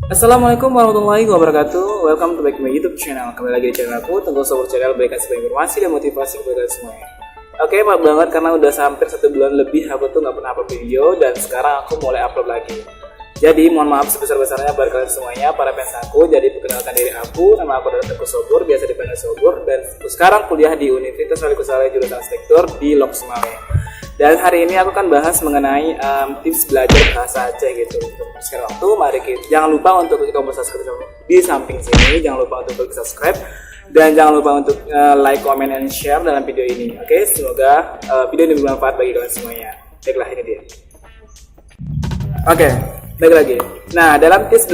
Assalamualaikum warahmatullahi wabarakatuh. Welcome to back to my YouTube channel. Kembali lagi di channel aku, Tengku Sobat Channel, berikan sebuah informasi dan motivasi kepada kalian semuanya. Oke, maaf banget karena udah hampir 1 bulan lebih aku tuh nggak pernah upload video, dan sekarang aku mulai upload lagi. Jadi mohon maaf sebesar-besarnya buat kalian semuanya, para fans aku. Jadi perkenalkan diri aku, nama aku adalah Tengku Sobur, biasa dipanggil Sobur, dan aku sekarang kuliah di Universitas Waliku Saleh jurusan Arsitektur di Lok Sumawe. Dan hari ini aku akan bahas mengenai tips belajar bahasa Aceh gitu. Untuk sekarang waktu, mari kita jangan lupa untuk klik tombol subscribe di samping sini. Jangan lupa untuk klik subscribe dan jangan lupa untuk like, comment, and share dalam video ini. Oke, semoga video ini bermanfaat bagi kalian semuanya. Baiklah, ini dia. Oke, baik lagi. Nah, dalam tips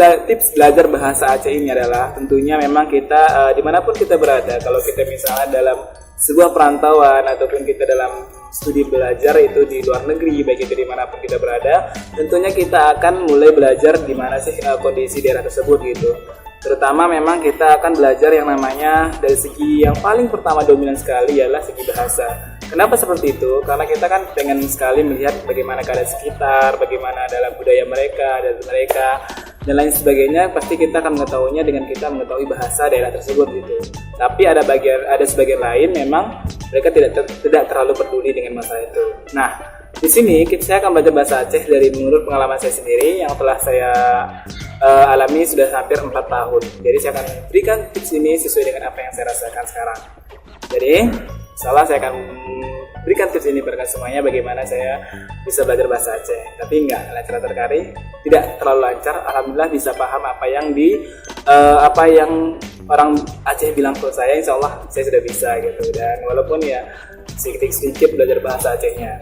belajar bahasa Aceh ini adalah tentunya memang kita dimanapun kita berada. Kalau kita misalnya dalam sebuah perantauan ataupun kita dalam studi belajar itu di luar negeri, baik itu dimanapun kita berada, tentunya kita akan mulai belajar di mana sih kondisi daerah tersebut gitu. Terutama memang kita akan belajar yang namanya dari segi yang paling pertama dominan sekali ialah segi bahasa. Kenapa seperti itu? Karena kita kan pengen sekali melihat bagaimana keadaan sekitar, bagaimana dalam budaya mereka, dan lain sebagainya. Pasti kita akan mengetahuinya dengan kita mengetahui bahasa daerah tersebut gitu. Tapi ada sebagian lain memang mereka tidak terlalu peduli dengan masalah itu. Nah, di sini saya akan belajar bahasa Aceh dari menurut pengalaman saya sendiri yang telah saya alami sudah hampir 4 tahun. Jadi saya akan berikan tips ini sesuai dengan apa yang saya rasakan sekarang. Jadi saya akan berikan tips ini pada semuanya bagaimana saya bisa belajar bahasa Aceh. Tapi enggak lancar terkari, tidak terlalu lancar. Alhamdulillah bisa paham apa yang orang Aceh bilang ke saya. Insya Allah saya sudah bisa gitu. Dan walaupun ya sedikit belajar bahasa Acehnya.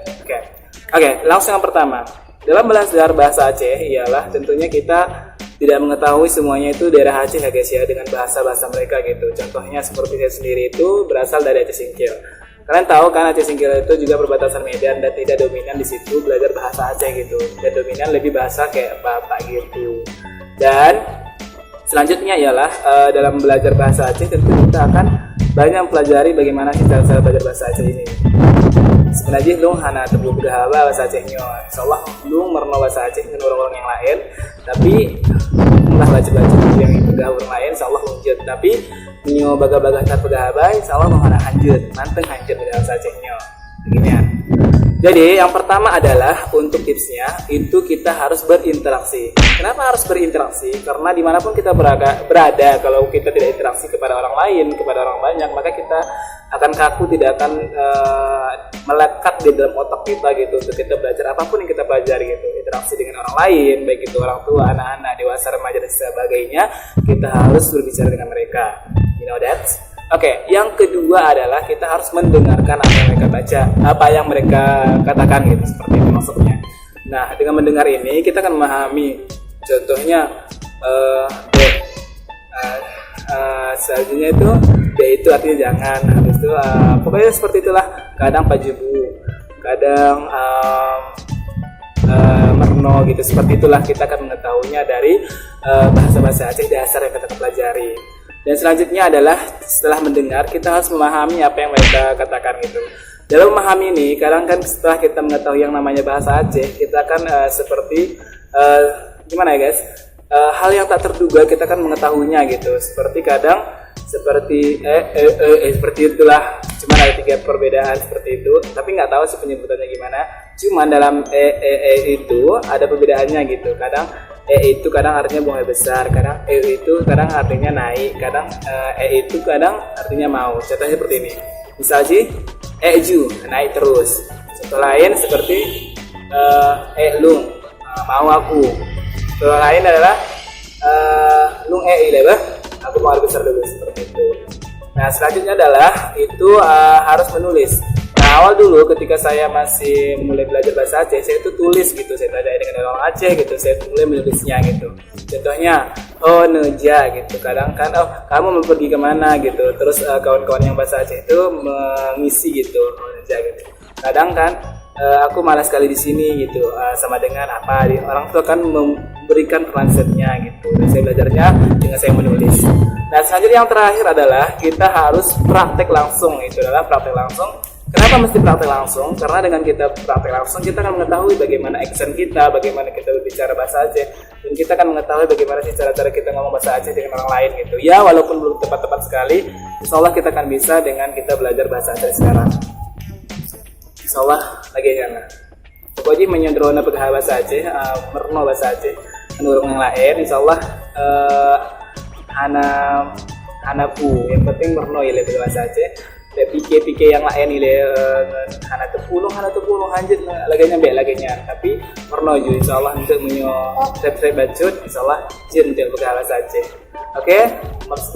Oke, langsung yang pertama. Dalam belajar bahasa Aceh ialah tentunya kita tidak mengetahui semuanya itu daerah Aceh ya guys ya, dengan bahasa-bahasa mereka gitu. Contohnya seperti saya sendiri itu berasal dari Aceh Singkil. Kalian tahu kan Aceh Singkil itu juga perbatasan Medan dan tidak dominan di situ belajar bahasa Aceh gitu. Dan dominan lebih bahasa kayak Batak gitu. Dan selanjutnya ialah dalam belajar bahasa Aceh tentu kita akan banyak mempelajari bagaimana sih cara belajar bahasa Aceh ini. Sebenarnya lu hana tebu berhaba bahasa Acehnya. Insyaallah lu merno bahasa Aceh dengan orang-orang yang lain, tapi lah baca yang itu orang lain insyaallah lanjut. Tapi nyo baga-baga tar berhaba insyaallah mau hana lanjut, manteng lanjut bahasa Acehnya. Begini ya. Jadi yang pertama adalah untuk tipsnya itu kita harus berinteraksi. Kenapa harus berinteraksi? Karena dimanapun kita berada, kalau kita tidak interaksi kepada orang lain, kepada orang banyak, maka kita akan kaku, tidak akan melekat di dalam otak kita gitu untuk kita belajar apapun yang kita pelajari gitu. Interaksi dengan orang lain, baik itu orang tua, anak-anak, dewasa, remaja dan sebagainya, kita harus berbicara dengan mereka. You know that? Oke, yang kedua adalah kita harus mendengarkan apa yang mereka baca, apa yang mereka katakan gitu, seperti itu maksudnya. Nah, dengan mendengar ini kita akan memahami. Contohnya, selanjutnya itu, itu artinya jangan. Habis itu, pokoknya seperti itulah. Kadang pajubu, kadang merno gitu. Seperti itulah kita akan mengetahuinya dari bahasa-bahasa Aceh dasar yang kita pelajari. Dan selanjutnya adalah setelah mendengar kita harus memahami apa yang mereka katakan gitu. Dalam memahami ini, kadang kan setelah kita mengetahui yang namanya bahasa Aceh, kita akan seperti gimana ya guys? Hal yang tak terduga kita akan mengetahuinya gitu. Seperti kadang seperti itulah. Cuman ada 3 perbedaan seperti itu, tapi nggak tahu sih penyebutannya gimana. Cuman dalam itu ada perbedaannya gitu. Kadang itu kadang artinya buang air besar, kadang itu kadang artinya naik, kadang itu kadang artinya mau. Contohnya seperti ini. Misal sih ju naik terus. Contoh lain seperti lung mau aku. Contoh lain adalah lung ilebah aku mau air besar dulu, seperti itu. Nah, selanjutnya adalah itu harus menulis. Nah, awal dulu ketika saya masih mulai belajar bahasa Aceh, saya itu tulis gitu. Saya belajar dengan orang Aceh gitu, saya mulai menulisnya gitu. Contohnya, oh neja gitu. Kadang kan, oh kamu mau pergi kemana gitu. Terus kawan-kawan yang bahasa Aceh itu mengisi gitu, oh neja gitu. Kadang kan, aku malas sekali di sini gitu, sama dengan apa? Orang tua kan memberikan translate-nya gitu. Dan saya belajarnya dengan saya menulis. Nah, selanjutnya yang terakhir adalah kita harus praktek langsung. Itu adalah praktek langsung Kenapa mesti praktek langsung? Karena dengan kita praktek langsung, kita akan mengetahui bagaimana action kita, bagaimana kita berbicara bahasa Aceh, dan kita akan mengetahui bagaimana sih cara-cara kita ngomong bahasa Aceh dengan orang lain gitu. Ya, walaupun belum tepat-tepat sekali, insya Allah kita akan bisa dengan kita belajar bahasa Aceh sekarang. Insya Allah lagi jangan. Pokoknya menyodrona pegah bahasa Aceh, merno bahasa Aceh, menurut yang lain, insya Allah anaku yang penting merno ya lebih bahasa Aceh. Pikir yang lain ini hana tepuluh anjir lagi tapi merno juga insya Allah untuk subscribe bacot insya Allah jin untuk bahasa Aceh. Oke,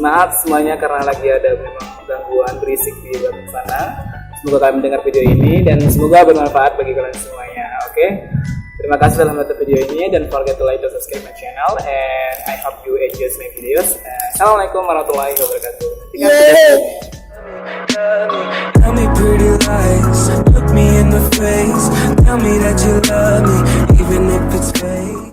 maaf semuanya karena lagi ada memang gangguan berisik di luar sana. Semoga kalian mendengar video ini dan semoga bermanfaat bagi kalian semuanya. Oke, terima kasih telah menonton video ini dan forget to like and subscribe my channel and I hope you enjoy my videos. Assalamualaikum warahmatullahi wabarakatuh. Tell me pretty lies, look me in the face, tell me that you love me, even if it's fake.